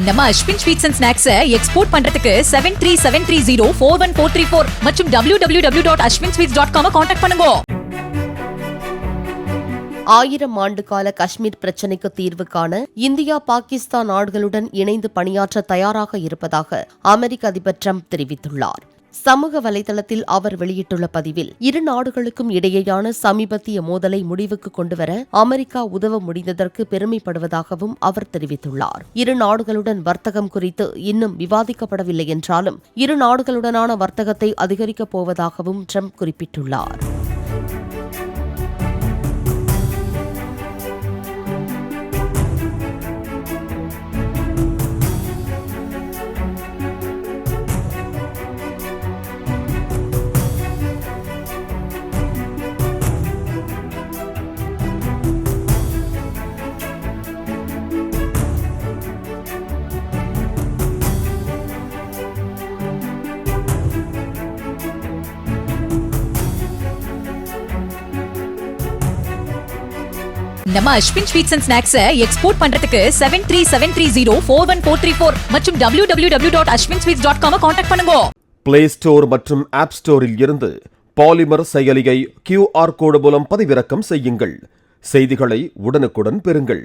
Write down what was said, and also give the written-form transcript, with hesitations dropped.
நம்ம Ashwin sweets and snacks export பண்றதுக்கு 7373041434 மற்றும் www.ashwinsweets.com கான்டாக்ட் பண்ணுங்க. 1000 ஆண்டு கால காஷ்மீர் பிரச்சினைக்கு தீர்வு காண இந்தியா பாகிஸ்தான் நாடுகளுடன் இணைந்து பணியாற்ற தயாராக இருப்பதாக அமெரிக்க அதிபர் டிரம்ப் தெரிவித்துள்ளார். சமூக வலைதளத்தில் அவர் வெளியிட்டுள்ள பதிவில், இரு நாடுகளுக்கும் இடையேயான சமீபத்திய மோதலை முடிவுக்கு கொண்டுவர அமெரிக்கா உதவ முடிந்ததற்கு பெருமைப்படுவதாகவும் அவர் தெரிவித்துள்ளார். இரு நாடுகளுடன் வர்த்தகம் குறித்து இன்னும் விவாதிக்கப்படவில்லை என்றாலும் இரு நாடுகளுடனான வர்த்தகத்தை அதிகரிக்கப் போவதாகவும் டிரம்ப் குறிப்பிட்டுள்ளார். நம்ம Ashwin sweets and snacks export பண்றதுக்கு 7373041434 மற்றும் www.ashwinsweets.com கான்டாக்ட் பண்ணுங்க. பிளே ஸ்டோர் மற்றும் ஆப் ஸ்டோரில் இருந்து பாலிமர் செயலியை QR கோடு மூலம் பதிவிறக்கம் செய்யுங்கள். செய்திகளை உடனுக்குடன் பெறுங்கள்.